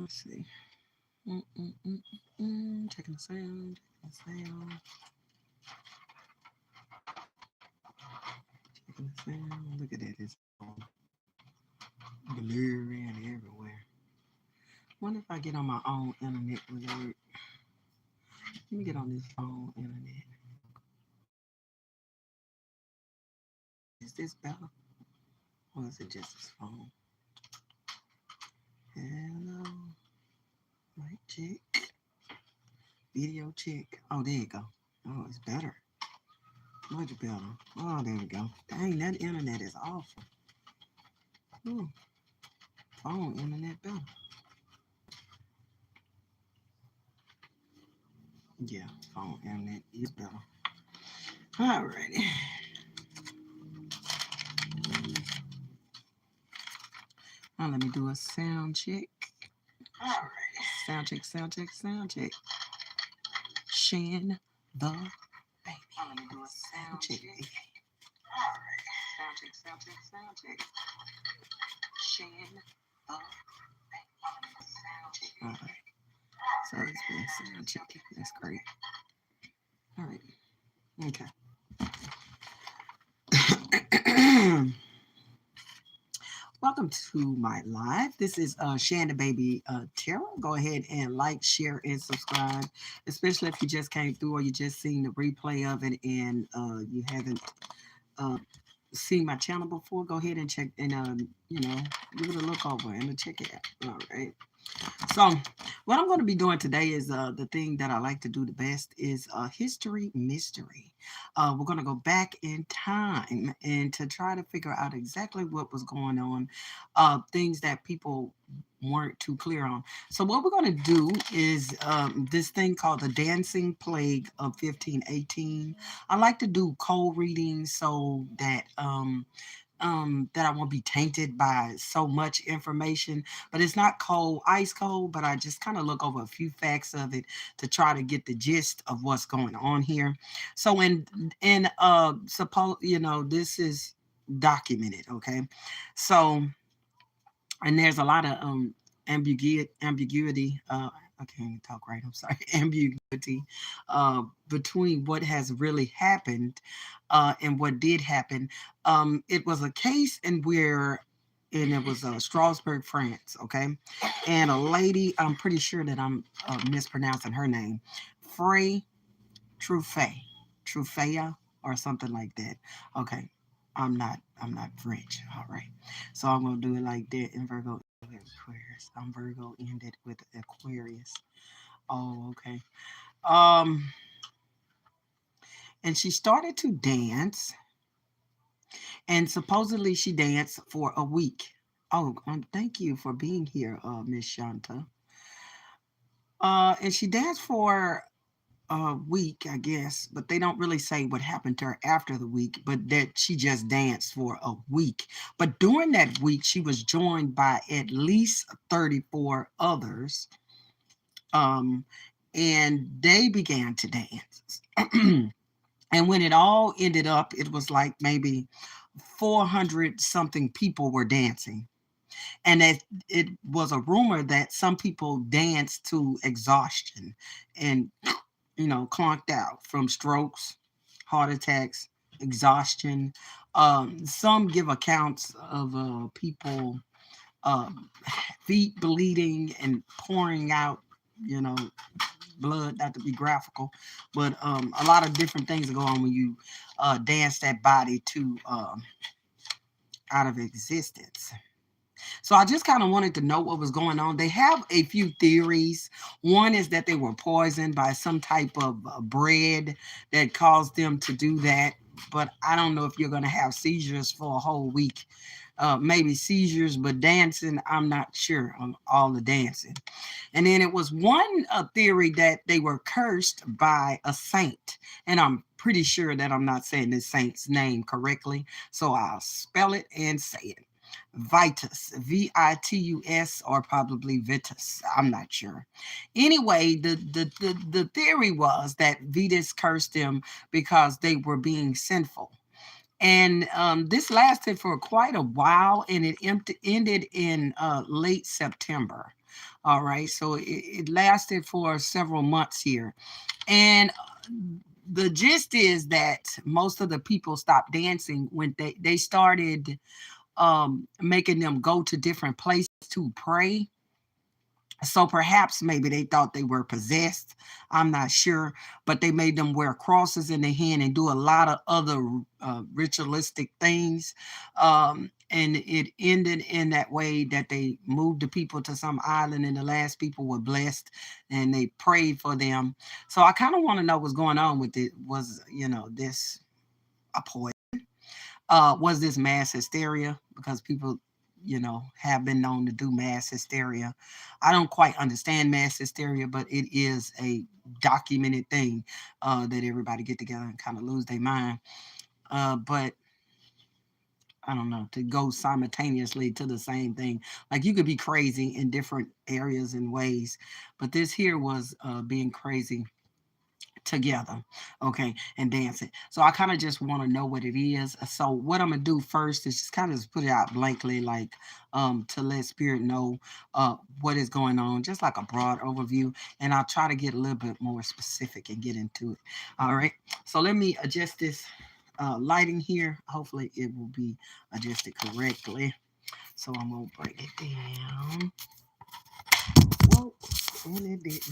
Let's see. Checking the sound. Checking the sound. Checking the sound. Look at that. It's all blurry and everywhere. Wonder if I get on my own internet will it work. Let me get on this phone internet. Is this better? Or is it just this phone? Hello. Mic check. Video check. Oh, there you go. Oh, it's better. Much better. Oh, there we go. Dang, that internet is awful. Ooh, phone internet better. Yeah, phone internet is better. Alrighty. Now let me do a sound check. Alrighty. Sound check, sound check, sound check. Shan the baby. Now let me do a sound check. Alright. Sound check, sound check, sound check. Shan the baby. Sound check. Alright. So it's been sound checking. That's great. Alright. Okay. Welcome to my live. This is Shanda Baby Tara. Go ahead and like, share, and subscribe, especially if you just came through or you just seen the replay of it and you haven't uh, seen my channel before. Go ahead and check and give it a look over and check it out. All right. So what I'm going to be doing today is the thing that I like to do the best is history mystery. We're going to go back in time and to try to figure out exactly what was going on, things that people weren't too clear on. So what we're going to do is this thing called the Dancing Plague of 1518. I like to do cold readings so that I won't be tainted by so much information. But it's not cold, ice cold, but I just kind of look over a few facts of it to try to get the gist of what's going on here. So suppose this is documented, okay? So and there's a lot of ambiguity. I can't even talk right. I'm sorry. Ambiguity between what has really happened and what did happen. It was a case and it was Strasbourg, France. Okay, and a lady. I'm pretty sure that I'm mispronouncing her name, Frey Truffea, or something like that. Okay, I'm not French. All right, so I'm gonna do it like that in Virgo. Aquarius. I'm Virgo ended with Aquarius. Oh, okay. Um, and she started to dance, and supposedly she danced for a week. Oh, thank you for being here, Miss Shanta. And she danced for a week, I guess, but they don't really say what happened to her after the week, but that she just danced for a week. But during that week, she was joined by at least 34 others, um, and they began to dance. And when it all ended up, it was like maybe 400 something people were dancing. And it was a rumor that some people danced to exhaustion and clunked out from strokes, heart attacks, exhaustion. Some give accounts of people um, feet bleeding and pouring out, you know, blood, not to be graphical, but a lot of different things that go on when you dance that body to out of existence. So I just kind of wanted to know what was going on. They have a few theories. One is that they were poisoned by some type of bread that caused them to do that. But I don't know if you're going to have seizures for a whole week. Maybe seizures, but dancing, I'm not sure on all the dancing. And then it was one theory that they were cursed by a saint. And I'm pretty sure that I'm not saying this saint's name correctly. So I'll spell it and say it. Vitus, Vitus, or probably Vitus. I'm not sure. Anyway, the theory was that Vitus cursed them because they were being sinful. And this lasted for quite a while, and it ended in late September. All right. So it lasted for several months here. And the gist is that most of the people stopped dancing when they started making them go to different places to pray. So perhaps maybe they thought they were possessed. I'm not sure, but they made them wear crosses in their hand and do a lot of other ritualistic things. And it ended in that way that they moved the people to some island, and the last people were blessed, and they prayed for them. So I kind of want to know what's going on with it. Was this a poison? Was this mass hysteria? Because people, have been known to do mass hysteria. I don't quite understand mass hysteria, but it is a documented thing that everybody get together and kind of lose their mind. But I don't know, to go simultaneously to the same thing. Like you could be crazy in different areas and ways, but this here was being crazy together, okay, and dancing. So I kind of just want to know what it is. So what I'm gonna do first is just kind of just put it out blankly, like to let spirit know what is going on, just like a broad overview, and I'll try to get a little bit more specific and get into it. All right, so let me adjust this lighting here. Hopefully it will be adjusted correctly. So I'm gonna break it down. Whoa, and it didn't.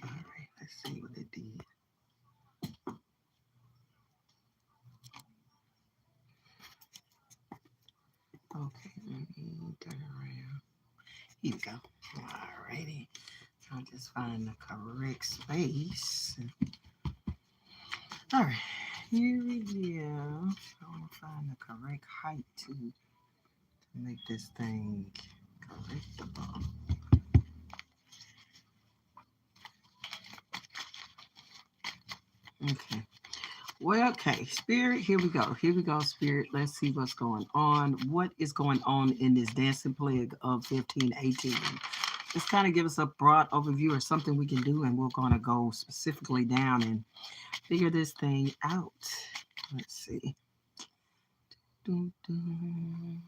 All right, let's see what it did. Okay, let me turn around. Here we go. All righty. I'll just find the correct space. All right, here we go. I want to find the correct height to make this thing correctable. Okay. Well, okay, Spirit, here we go. Here we go, Spirit. Let's see what's going on. What is going on in this dancing plague of 1518? Just kind of give us a broad overview or something we can do, and we're going to go specifically down and figure this thing out. Let's see. Dun, dun.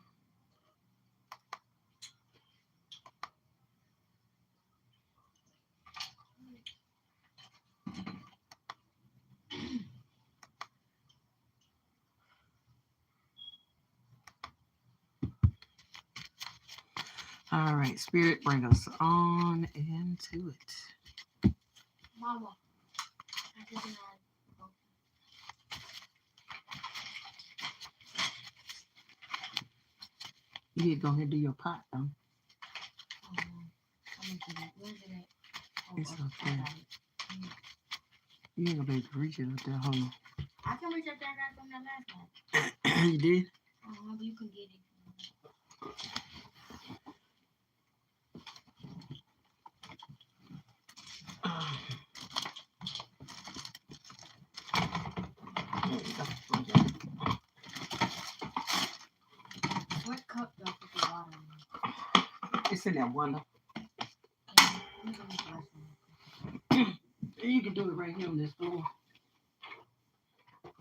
All right, Spirit, bring us on into it. Mama, you need to go ahead and do your pot, though. It's okay. You ain't gonna be able to reach it up there, hold on. I can reach up there and from that last one. You did? You can get it. What cup do I put the water in? It's in that one. Okay, You can do it right here on this floor.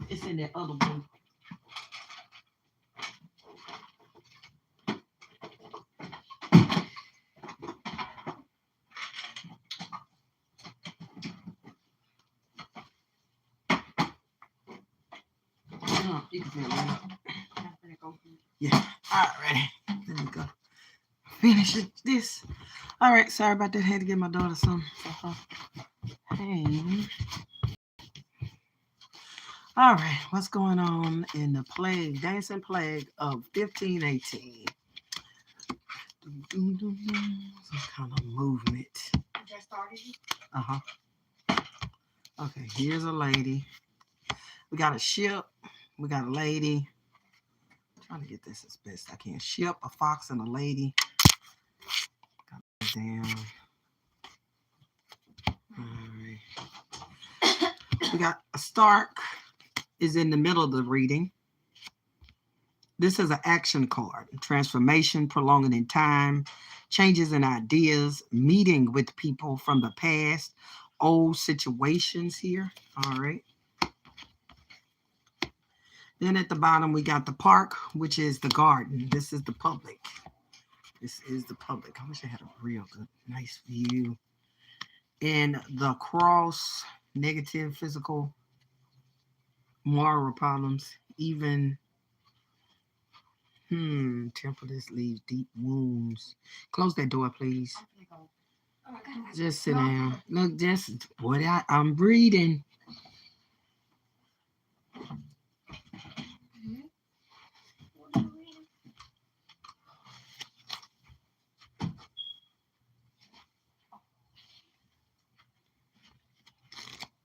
It's in that other one. You can feel it right up. Yeah. All right. Let me go. Finish this. All right. Sorry about that. I had to get my daughter some. Hey. All right. What's going on in the plague, dancing plague of 1518? Some kind of movement. Just started. Uh-huh. Okay, here's a lady. We got a ship. We got a lady. I'm trying to get this as best I can. Ship, a fox, and a lady. Got it down. All right. We got a Stark is in the middle of the reading. This is an action card. Transformation, prolonging in time, changes in ideas, meeting with people from the past, old situations here. All right. Then at the bottom, we got the park, which is the garden. This is the public. This is the public. I wish I had a real good, nice view. And the cross, negative, physical, moral problems, even, temperance leaves deep wounds. Close that door, please. I'm gonna go. Oh, I gotta. Just sit down. Look, just what I'm reading. Mhm. What are you reading?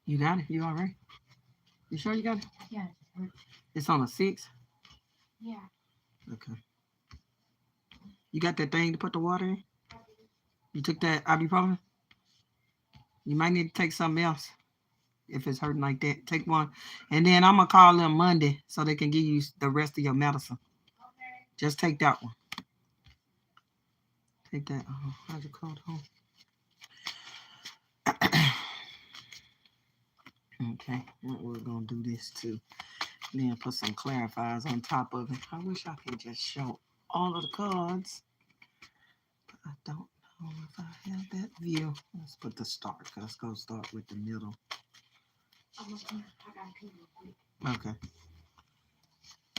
You got it? You all right? You sure you got it? Yeah. It's on a 6? Yeah. Okay. You got that thing to put the water in? You took that ibuprofen? You might need to take something else if it's hurting like that. Take one. And then I'm going to call them Monday so they can give you the rest of your medicine. Okay. Just take that one. Take that hydrocodone. Okay, we're going to do this too. Then put some clarifiers on top of it. I wish I could just show all of the cards, but I don't know if I have that view. Let's put the start. Let's go start with the middle. I gotta pee real quick. Okay.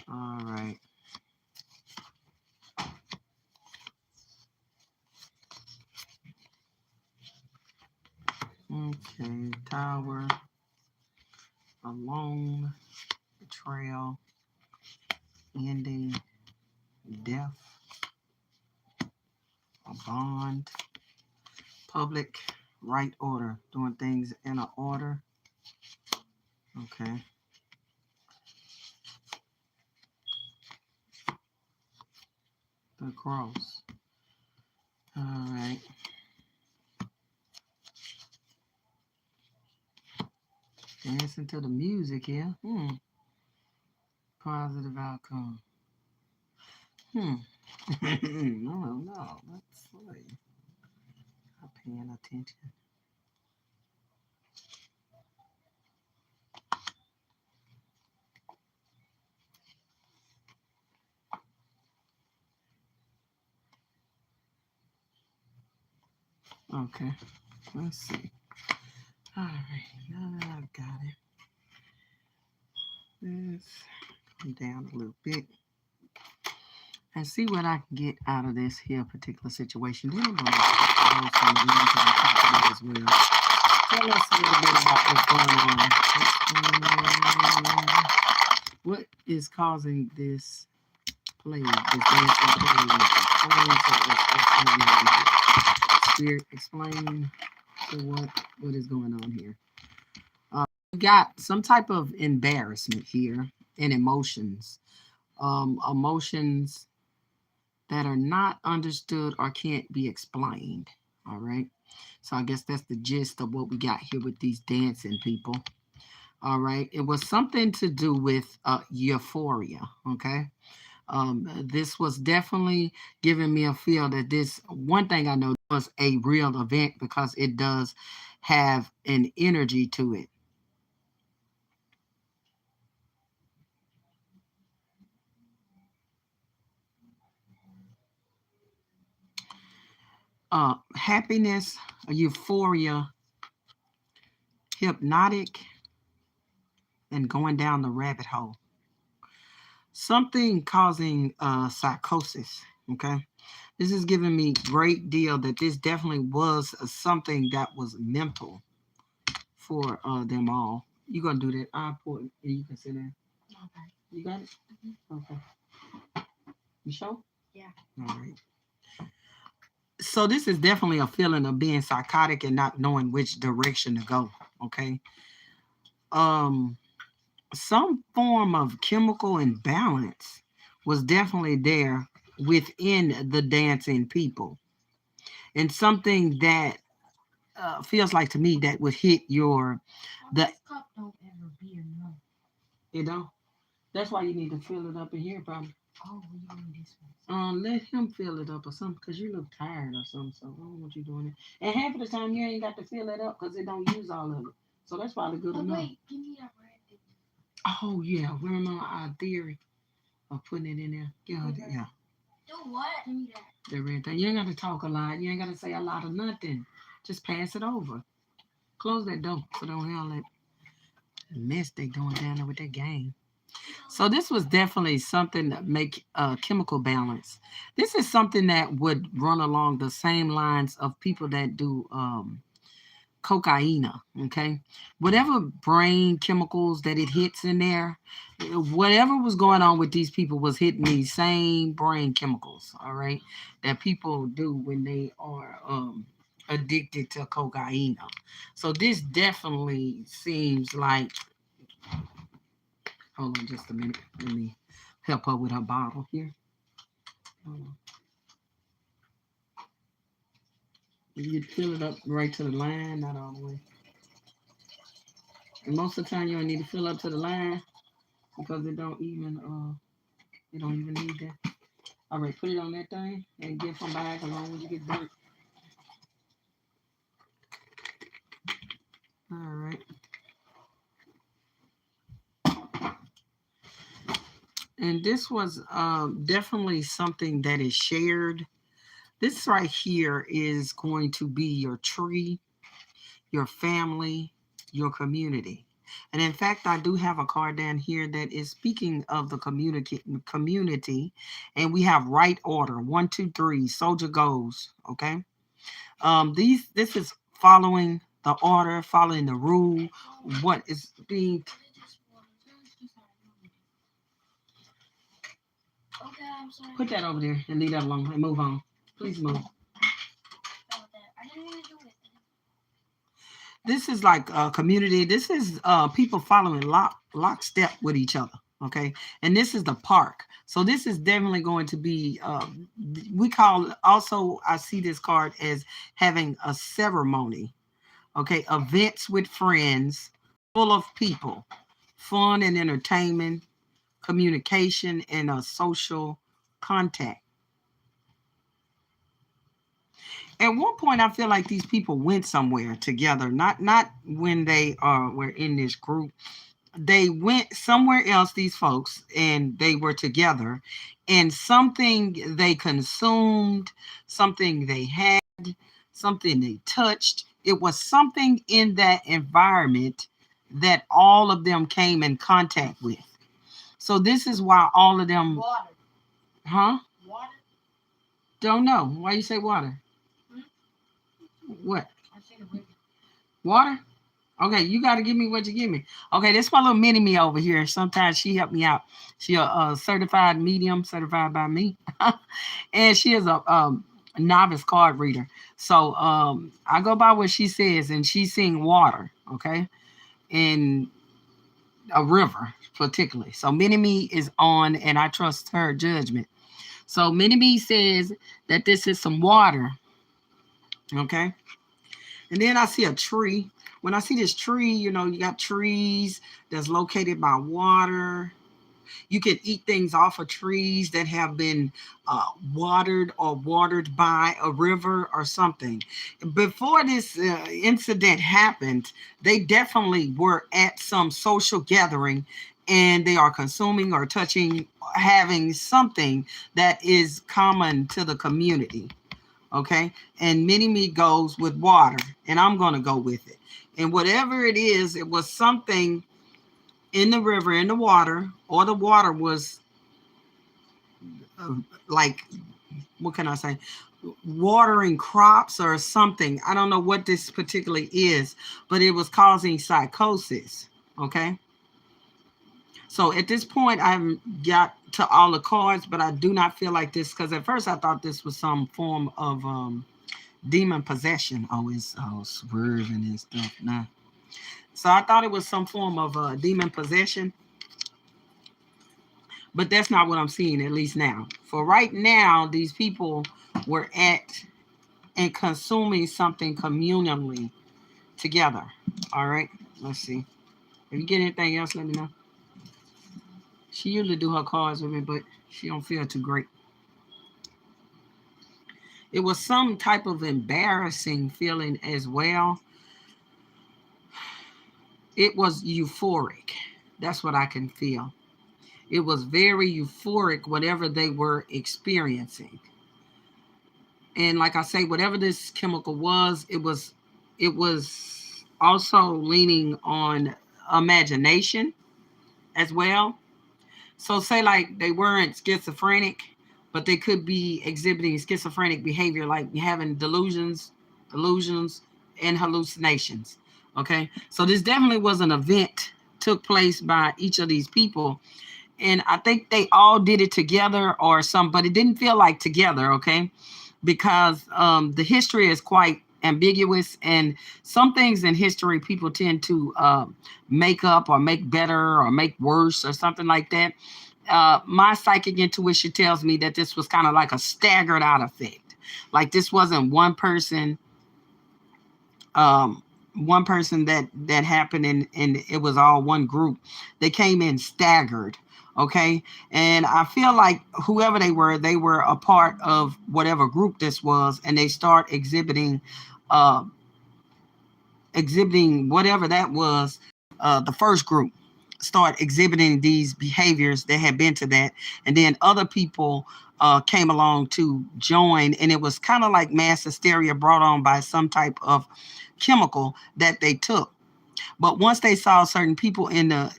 All right. Okay, tower, alone, betrayal, ending, death, a bond, public, right order, doing things in an order. Okay. The cross. All right. Listen to the music here. Positive outcome. No. Let's see. Not paying attention. Okay. Let's see. All right. Now that I've got it, let's come down a little bit and see what I can get out of this here particular situation. Then I'm going to go some readings on top of that as well. Tell us a little bit about what's going on. What is causing this plague, this dancing plague? Explain to us what's going on here. Spirit, explain to what is going on here. We got some type of embarrassment here and emotions. Emotions that are not understood or can't be explained. All right. So I guess that's the gist of what we got here with these dancing people. All right. It was something to do with euphoria. Okay. This was definitely giving me a feel that this one thing I know was a real event because it does have an energy to it. Happiness, euphoria, hypnotic, and going down the rabbit hole. Something causing psychosis. Okay. This is giving me great deal that this definitely was something that was mental for them all. You gonna do that? I'll put it. You can sit there. Okay. You got it? Okay. You sure? Yeah. All right. So this is definitely a feeling of being psychotic and not knowing which direction to go. Okay. Um, some form of chemical imbalance was definitely there within the dancing people, and something that feels like to me that would hit your Oh, the this cup don't ever be enough. you know. That's why you need to fill it up in here, probably. Oh, we doing this one. Let him fill it up or something, cause you look tired or something. So I don't want you doing it. And half of the time you ain't got to fill it up, cause it don't use all of it. So that's probably good Oh enough. wait, give me that red thing. Oh yeah, remember our theory of putting it in there? Yeah, Okay. yeah. Do what? Give me that. The red thing. You ain't got to talk a lot. You ain't got to say a lot of nothing. Just pass it over. Close that door so they don't have that mess they doing down there with that game. So this was definitely something that make chemical balance. This is something that would run along the same lines of people that do cocaine. Okay, whatever brain chemicals that it hits in there, whatever was going on with these people was hitting these same brain chemicals. All right, that people do when they are addicted to cocaine. So this definitely seems like. Hold on just a minute. Let me help her with her bottle here. Hold on. You fill it up right to the line, not all the way. And most of the time, you don't need to fill up to the line because it don't even need that. All right, put it on that thing and get from back along when you get dirt. All right, and this was definitely something that is shared. This right here is going to be your tree, your family, your community. And in fact, I do have a card down here that is speaking of the community, and we have right order 1, 2, 3. Soldier goes. Okay. This is following the order, following the rule. What is being Okay, I'm sorry. put that over there and leave that alone and move on. Please move. I didn't mean to do it. This is like a community. This is people following lockstep with each other. Okay, and this is the park. So this is definitely going to be. We call also. I see this card as having a ceremony. Okay, events with friends, full of people, fun and entertainment, communication, and a social contact. At one point, I feel like these people went somewhere together. Not when they were in this group. They went somewhere else. These folks and they were together, and something they consumed, something they had, something they touched. It was something in that environment that all of them came in contact with. So this is why all of them, Water. huh? Water. Don't know. Why you say water? Hmm? What? I said a river. Water? Okay, you got to give me what you give me. Okay, this my little mini me over here. Sometimes she helped me out. She a certified medium, certified by me, and she is a novice card reader. So I go by what she says, and she's seeing water. Okay, in a river particularly. So mini me is on, and I trust her judgment. So mini me says that this is some water. Okay, and then I see a tree. When I see this tree, you got trees that's located by water. You can eat things off of trees that have been watered or watered by a river or something. Before this incident happened, they definitely were at some social gathering and they are consuming or touching, having something that is common to the community. Okay. And mini me goes with water, and I'm going to go with it. And whatever it is, it was something in the river, in the water, or the water was uh, like, what can I say? Watering crops or something. I don't know what this particularly is, but it was causing psychosis. Okay. So at this point, I haven't got to all the cards, but I do not feel like this because at first I thought this was some form of demon possession. Oh, it's swerving and stuff now. So I thought it was some form of demon possession, but that's not what I'm seeing, at least now. For right now, these people were at and consuming something communally together. All right, let's see. If you get anything else, let me know. She usually do her cards with me, but she don't feel too great. It was some type of embarrassing feeling as well. It was euphoric. That's what I can feel. It was very euphoric, whatever they were experiencing. And like I say, whatever this chemical was, it was also leaning on imagination as well. So say like they weren't schizophrenic, but they could be exhibiting schizophrenic behavior, like having delusions, and hallucinations. Okay, so this definitely was an event took place by each of these people, and I think they all did it together or some, but it didn't feel like together. Okay, because the history is quite ambiguous, and some things in history people tend to make up or make better or make worse or something like that. My psychic intuition tells me that this was kind of like a staggered out effect. Like this wasn't um, one person that happened, and it was all one group. They came in staggered. Okay, and I feel like whoever they were a part of whatever group this was, and they start uh, exhibiting whatever that was. The first group start exhibiting these behaviors that had been to that, and then other people came along to join, and it was kind of like mass hysteria brought on by some type of chemical that they took. But once they saw certain people in the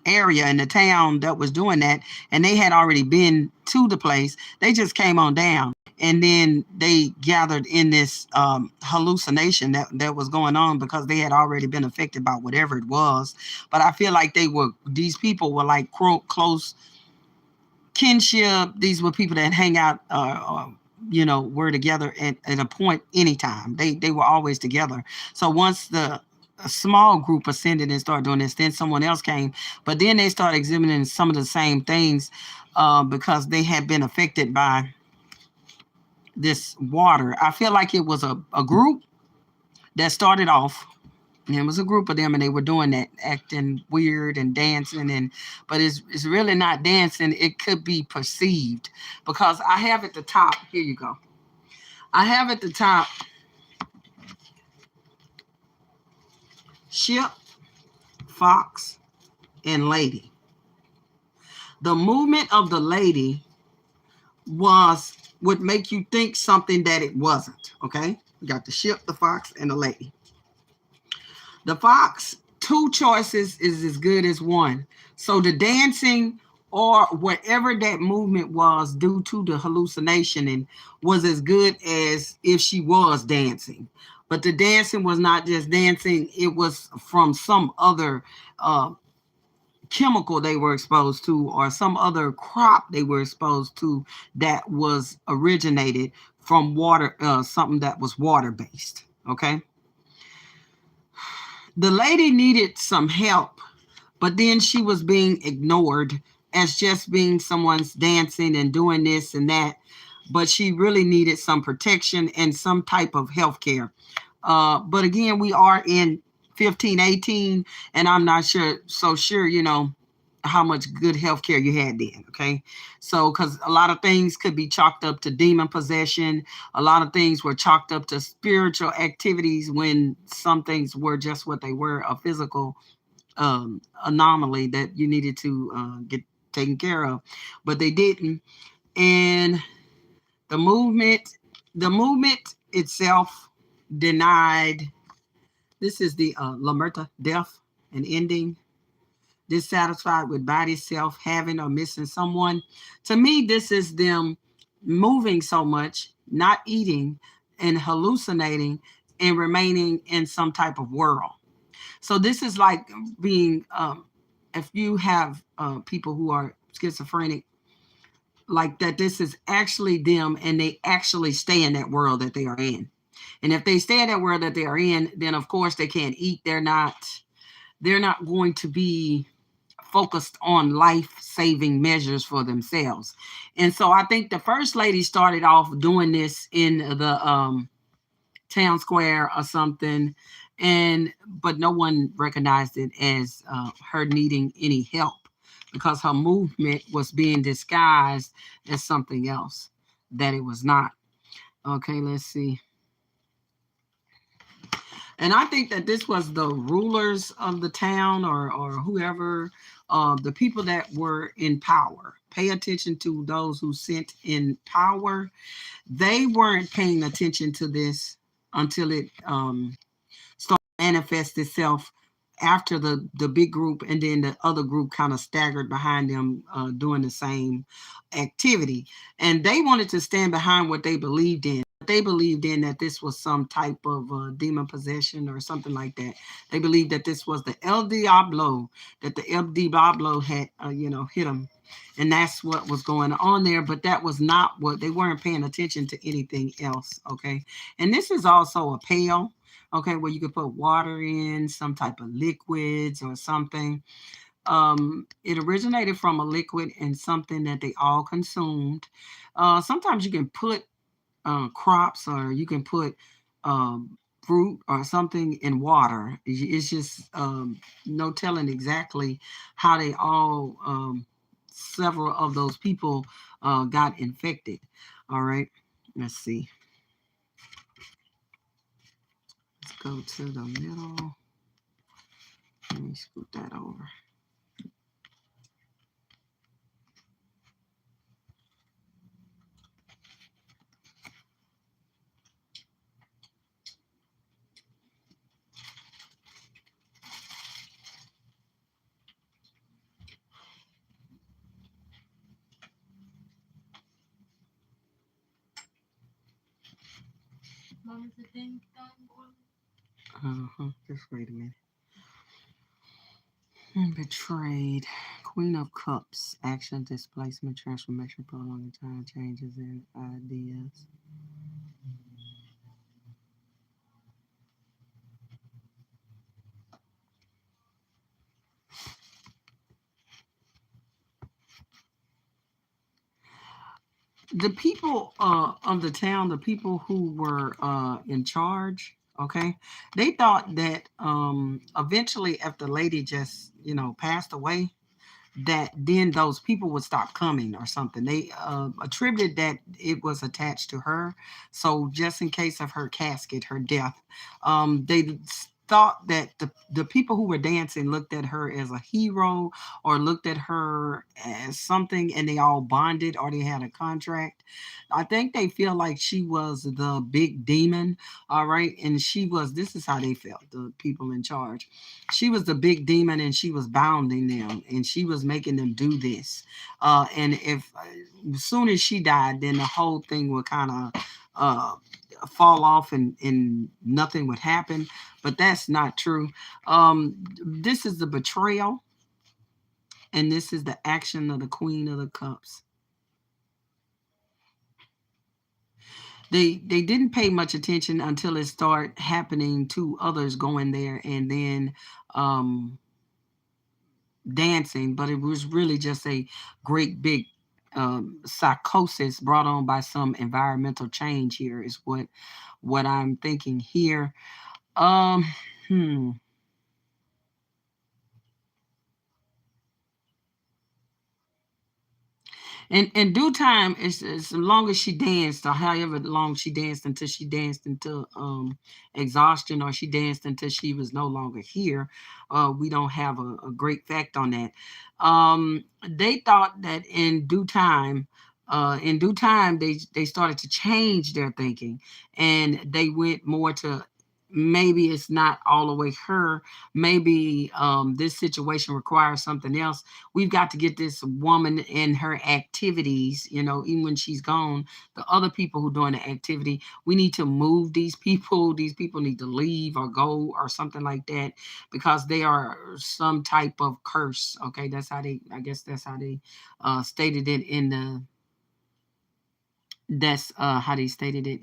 area in the town that was doing that, and they had already been to the place, they just came on down, and then they gathered in this hallucination that was going on because they had already been affected by whatever it was. But I feel like these people were like close kinship. These were people that hang out, were together at a point anytime. They were always together. So once a small group ascended and started doing this, then someone else came, but then they started exhibiting some of the same things because they had been affected by this water. I feel like it was a group that started off. And it was a group of them, and they were doing that, acting weird and dancing, but it's really not dancing. It could be perceived because I have at the top. Here you go. I have at the top ship, fox, and lady. The movement of the lady would make you think something that it wasn't. Okay, you got the ship, the fox, and the lady. The fox, two choices is as good as one. So the dancing or whatever that movement was due to the hallucination and was as good as if she was dancing. But the dancing was not just dancing, it was from some other chemical they were exposed to or some other crop they were exposed to that was originated from water, something that was water based. Okay, the lady needed some help, but then she was being ignored as just being someone's dancing and doing this and that. But she really needed some protection and some type of health care. But again, we are in 1518, and I'm not sure, how much good health care you had then. Okay. So, because a lot of things could be chalked up to demon possession, a lot of things were chalked up to spiritual activities when some things were just what they were, a physical anomaly that you needed to get taken care of, but they didn't. And the movement, the movement itself denied. This is the Lamerta, death and ending. Dissatisfied with body, self, having or missing someone. To me, this is them moving so much, not eating and hallucinating and remaining in some type of world. So this is like being, if you have people who are schizophrenic, like that, this is actually them, and they actually stay in that world that they are in. And if they stay in that world that they are in, then of course they can't eat. They're not going to be focused on life-saving measures for themselves. And so I think the first lady started off doing this in the town square or something, but no one recognized it as her needing any help because her movement was being disguised as something else that it was not. Okay, let's see. And I think that this was the rulers of the town, or whoever, the people that were in power. Pay attention to those who sit in power. They weren't paying attention to this until it manifest itself after the big group, and then the other group kind of staggered behind them, doing the same activity, and they wanted to stand behind what they believed in. They believed in that this was some type of demon possession or something like that. They believed that this was the El Diablo, that the El Diablo had hit them, and that's what was going on there. But that was not what they weren't paying attention to anything else. Okay, and this is also a pail, okay, where you could put water in, some type of liquids or something. It originated from a liquid and something that they all consumed. Sometimes you can put crops, or you can put fruit or something in water. It's just no telling exactly how they all, several of those people got infected. All right, let's see. Let's go to the middle. Let me scoot that over. Mom, is the thing done? Just wait a minute. Betrayed. Queen of Cups. Action, displacement, transformation, prolonging time, changes in ideas. The people of the town, the people who were in charge, okay, they thought that eventually, if the lady just, passed away, that then those people would stop coming or something. They attributed that it was attached to her. So just in case of her casket, her death, they thought that the people who were dancing looked at her as a hero, or looked at her as something, and they all bonded, or they had a contract. I think they feel like she was the big demon, all right, and she was. This is how they felt, the people in charge. She was the big demon, and she was bounding them, and she was making them do this. And if as soon as she died, then the whole thing would kind of fall off, and nothing would happen. But that's not true. This is the betrayal, and this is the action of the Queen of the Cups. They didn't pay much attention until it started happening to others going there, and then dancing, but it was really just a great big psychosis brought on by some environmental change. Here is what I'm thinking here. Um, hmm. In due time, as long as she danced, or however long she danced, until she danced into exhaustion, or she danced until she was no longer here. We don't have a great fact on that. They thought that in due time, they started to change their thinking, and they went more to, maybe it's not all the way her. Maybe this situation requires something else. We've got to get this woman in her activities, even when she's gone. The other people who doing the activity, we need to move these people. These people need to leave or go or something like that, because they are some type of curse. Okay, I guess that's how they stated it in the that's how they stated it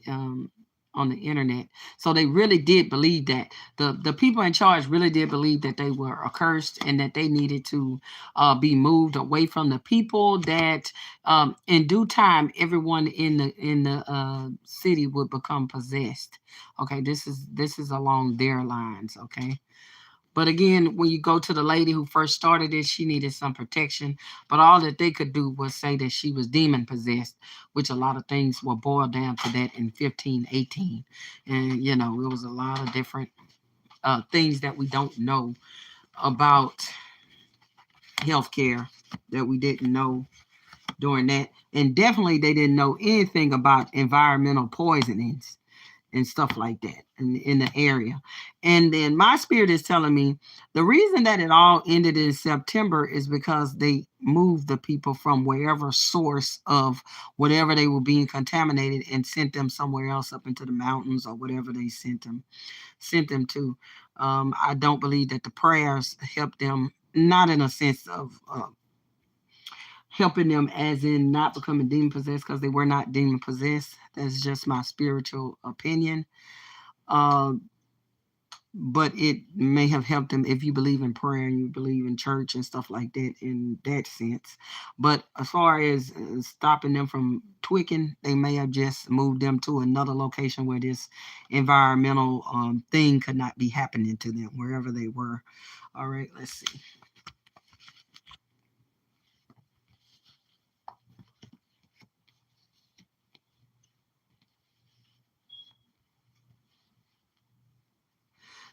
on the internet. So they really did believe that the people in charge really did believe that they were accursed, and that they needed to be moved away from the people. That in due time, everyone in the city would become possessed. Okay, this is along their lines. Okay. But again, when you go to the lady who first started it, she needed some protection. But all that they could do was say that she was demon possessed, which a lot of things were boiled down to that in 1518. And, it was a lot of different. things that we don't know about healthcare that we didn't know during that. And definitely they didn't know anything about environmental poisonings and stuff like that in the area. And then my spirit is telling me the reason that it all ended in September is because they moved the people from wherever source of whatever they were being contaminated and sent them somewhere else up into the mountains or whatever they sent them to. I don't believe that the prayers helped them, not in a sense of helping them as in not becoming demon possessed, because they were not demon possessed. That's just my spiritual opinion. Uh, but it may have helped them if you believe in prayer and you believe in church and stuff like that in that sense. But as far as stopping them from tweaking, they may have just moved them to another location where this environmental thing could not be happening to them wherever they were. All right, let's see.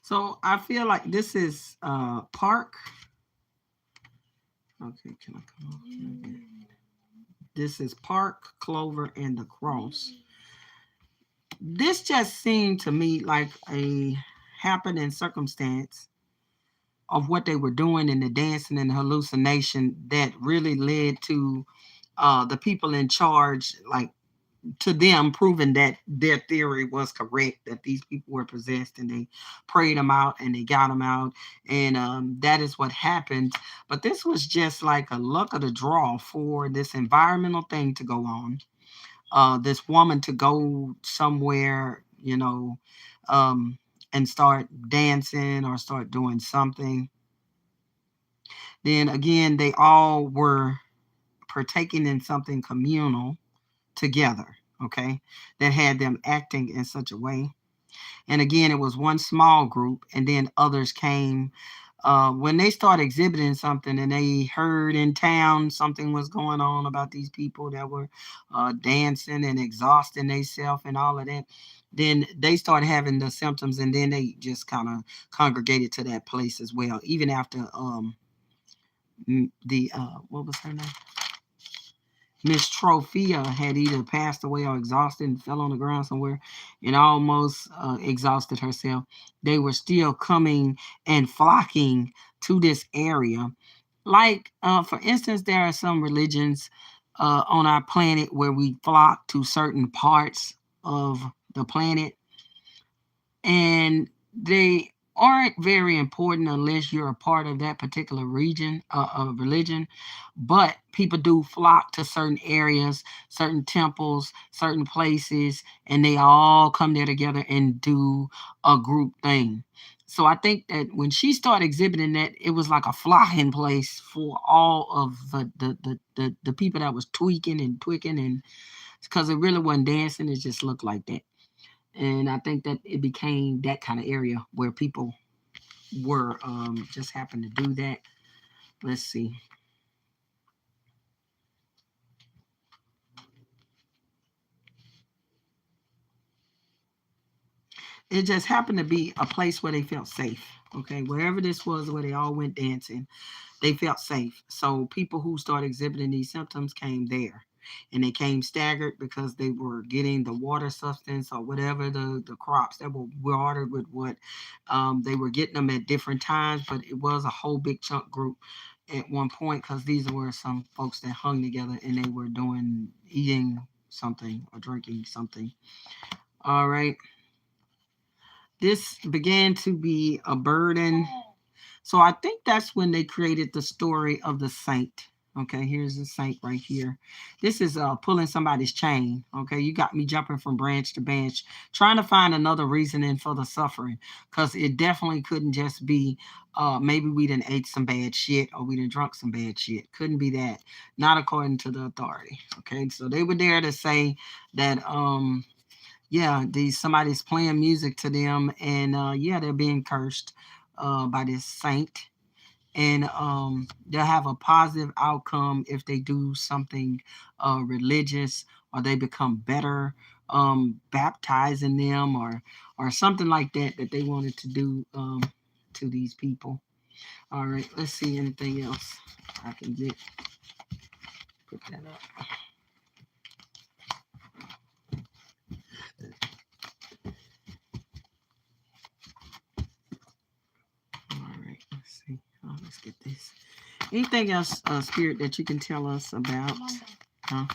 So I feel like this is Park. Okay, can I come off here again? This is Park, Clover, and the Cross. This just seemed to me like a happening circumstance of what they were doing in the dancing and the hallucination that really led to the people in charge, like to them proving that their theory was correct, that these people were possessed, and they prayed them out and they got them out, and that is what happened. But this was just like a luck of the draw for this environmental thing to go on, this woman to go somewhere, um, and start dancing or start doing something. Then again, they all were partaking in something communal together, okay, that had them acting in such a way. And again, it was one small group, and then others came. When they started exhibiting something and they heard in town something was going on about these people that were dancing and exhausting themselves and all of that, then they started having the symptoms, and then they just kind of congregated to that place as well. Even after the what was her name? Miss Trophia had either passed away or exhausted and fell on the ground somewhere and almost exhausted herself. They were still coming and flocking to this area. Like, for instance, there are some religions on our planet where we flock to certain parts of the planet, and they aren't very important unless you're a part of that particular region of religion. But people do flock to certain areas, certain temples, certain places, and they all come there together and do a group thing. So I think that when she started exhibiting that, it was like a flocking place for all of the people that was tweaking and tweaking, and because it really wasn't dancing, it just looked like that. And I think that it became that kind of area where people were just happened to do that. Let's see. It just happened to be a place where they felt safe. Okay, wherever this was, where they all went dancing, they felt safe. So people who started exhibiting these symptoms came there. And they came staggered because they were getting the water substance or whatever the crops that were watered with what they were getting them at different times. But it was a whole big chunk group at one point, because these were some folks that hung together and they were eating something or drinking something. All right. This began to be a burden. So I think that's when they created the story of the saint. Okay, here's the saint right here. This is pulling somebody's chain. Okay, you got me jumping from branch to branch, trying to find another reasoning for the suffering, because it definitely couldn't just be maybe we didn't ate some bad shit or we didn't drunk some bad shit. Couldn't be that. Not according to the authority. Okay, so they were there to say that yeah, these somebody's playing music to them, and yeah, they're being cursed by this saint. and they'll have a positive outcome if they do something religious, or they become better, baptizing them, or something like that that they wanted to do to these people. All right, let's see anything else I can get. Put that up. All right, let's see. Let's get this. Anything else, Spirit, that you can tell us about? Huh?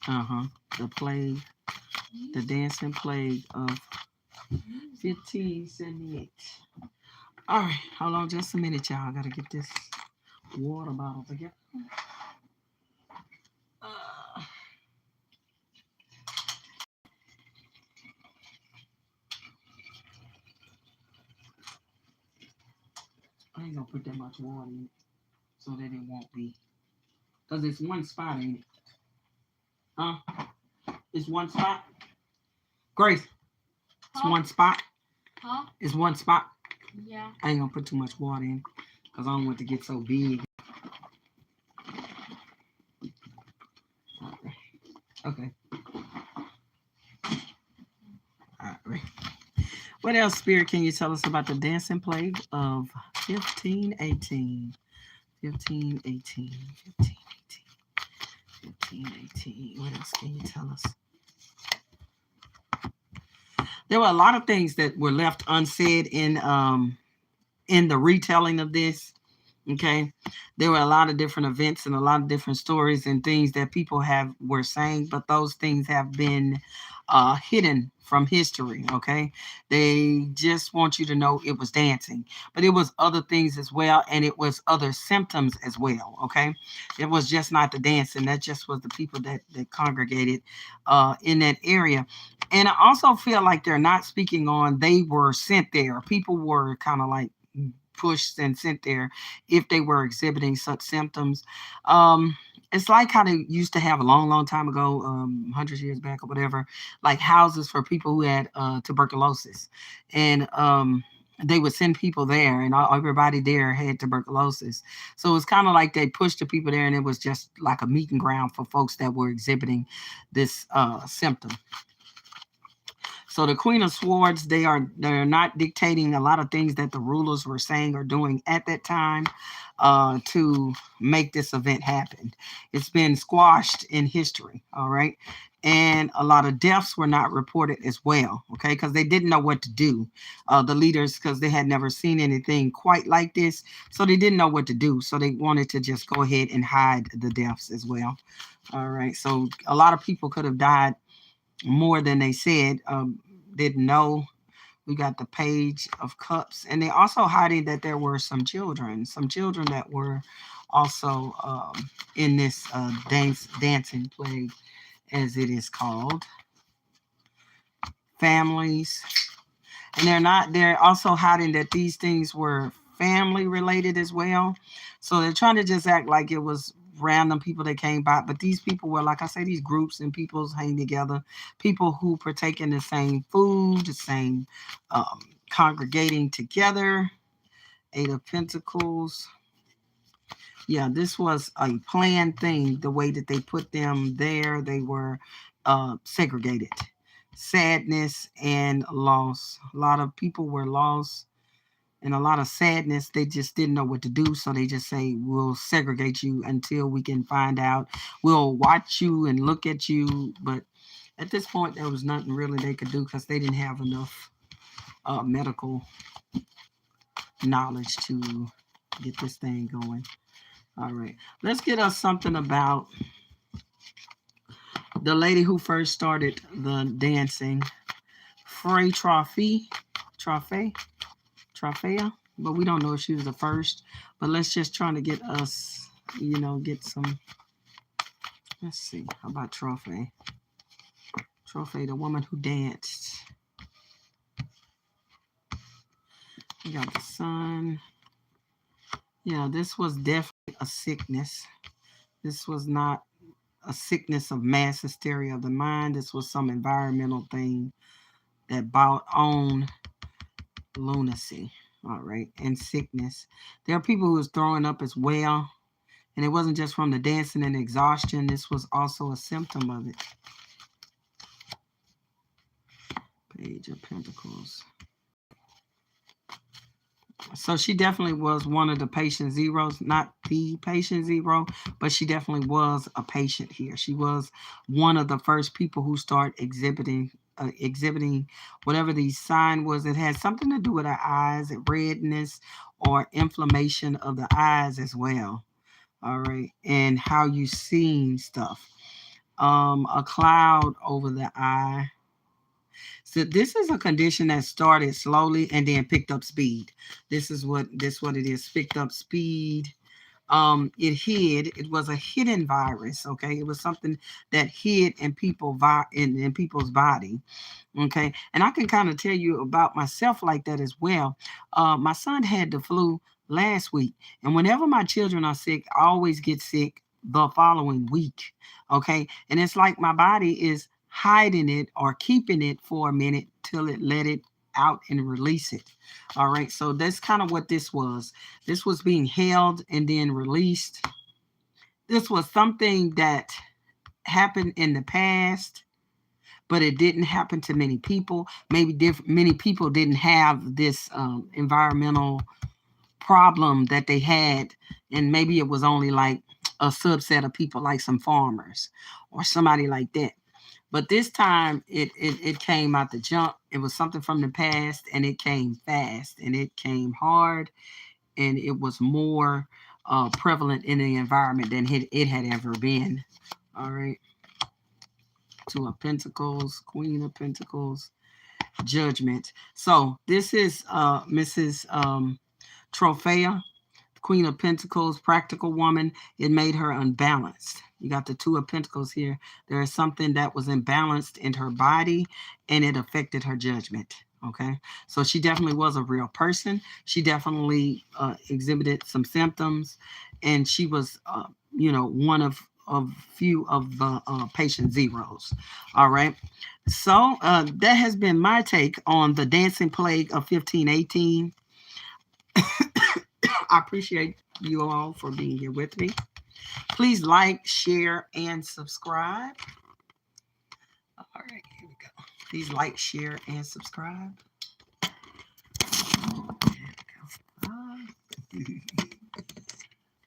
Uh-huh. The plague, the dancing plague of 1578. All right, hold on just a minute, y'all. I gotta get this water bottle together. Uh, I ain't gonna put that much water in it so that it won't be. Because it's one spot, ain't it? Huh? It's one spot. Grace, it's Huh? one spot. Huh? It's one spot. Yeah. I ain't gonna put too much water in because I don't want it to get so big. Okay. All right. What else, Spirit, can you tell us about the dancing plague of 1518? 1518. 1518. 1518. What else can you tell us? There were a lot of things that were left unsaid in the retelling of this. Okay, there were a lot of different events and a lot of different stories and things that people were saying, but those things have been hidden from history. Okay, they just want you to know it was dancing, but it was other things as well, and it was other symptoms as well. Okay, it was just not the dancing; that just was the people that congregated in that area. And I also feel like they're not speaking on they were sent there. People were kind of like pushed and sent there if they were exhibiting such symptoms. It's like how they used to have a long, long time ago, 100 years back or whatever, like houses for people who had tuberculosis. And they would send people there, and everybody there had tuberculosis. So it's kind of like they pushed the people there, and it was just like a meeting ground for folks that were exhibiting this symptom. So the Queen of Swords, they're not dictating a lot of things that the rulers were saying or doing at that time to make this event happen. It's been squashed in history, all right? And a lot of deaths were not reported as well, okay? Because they didn't know what to do. The leaders, because they had never seen anything quite like this, so they didn't know what to do. So they wanted to just go ahead and hide the deaths as well. All right. So a lot of people could have died more than they said. Didn't know. We got the Page of Cups, and they also hiding that there were some children that were also in this dancing plague, as it is called. Families, and they're also hiding that these things were family related as well. So they're trying to just act like it was random people that came by, but these people were, like I say, these groups and peoples hang together, people who partake in the same food, the same congregating together. Eight of Pentacles. Yeah, this was a planned thing. The way that they put them there, they were segregated. Sadness and loss. A lot of people were lost, and a lot of sadness. They just didn't know what to do, so they just say, we'll segregate you until we can find out. We'll watch you and look at you, but at this point there was nothing really they could do because they didn't have enough medical knowledge to get this thing going. All right, let's get us something about the lady who first started the dancing, Frey Trophea, but we don't know if she was the first. But let's just try to get us, get some. Let's see. How about Trophy? Trophy, the woman who danced. We got the sun. Yeah, this was definitely a sickness. This was not a sickness of mass hysteria of the mind. This was some environmental thing that brought on lunacy. All right. And sickness. There are people who was throwing up as well. And it wasn't just from the dancing and exhaustion. This was also a symptom of it. Page of Pentacles. So she definitely was one of the patient zeros, not the patient zero, but she definitely was a patient here. She was one of the first people who start exhibiting whatever the sign was. It had something to do with her eyes, redness or inflammation of the eyes as well. All right. And how you seen stuff. A cloud over the eye. So this is a condition that started slowly and then picked up speed. This is what it is. Picked up speed. It was a hidden virus. Okay. It was something that hid in in people's body. Okay. And I can kind of tell you about myself like that as well. My son had the flu last week. And whenever my children are sick, I always get sick the following week. Okay. And it's like my body is hiding it or keeping it for a minute till it let it out and release it. All right. So that's kind of what this was. This was being held and then released. This was something that happened in the past, but it didn't happen to many people. Maybe many people didn't have this environmental problem that they had, and maybe it was only like a subset of people, like some farmers or somebody like that. But this time it came out the jump. It was something from the past, and it came fast, and it came hard, and it was more prevalent in the environment than it had ever been. All right. Two of Pentacles, Queen of Pentacles, Judgment. So this is Mrs. Trophea, Queen of Pentacles, practical woman. It made her unbalanced. You got the Two of Pentacles here. There is something that was imbalanced in her body, and it affected her judgment. Okay. So she definitely was a real person. She definitely exhibited some symptoms, and she was, one of few of the patient zeros. All right. So that has been my take on the dancing plague of 1518. I appreciate you all for being here with me. Please like, share, and subscribe. All right, here we go. Please like, share, and subscribe.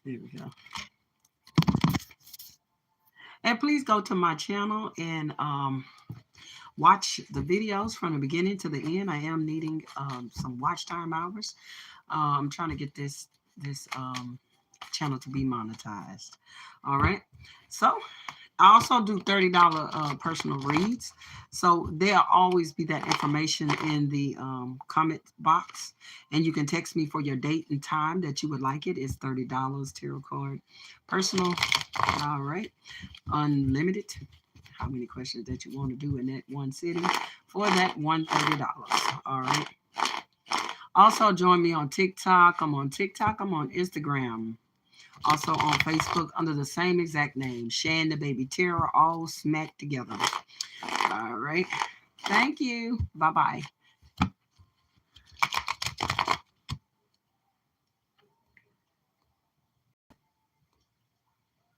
There we go. And please go to my channel and watch the videos from the beginning to the end. I am needing some watch time hours. I'm trying to get this channel to be monetized. All right. So I also do $30 personal reads. So there'll always be that information in the comment box. And you can text me for your date and time that you would like it. It's $30 tarot card personal. All right. Unlimited. How many questions that you want to do in that one sitting for that $130. All right. Also join me on TikTok. I'm on TikTok. I'm on Instagram. Also on Facebook under the same exact name, Shan the Baby Tarot, all smacked together. All right. Thank you. Bye-bye.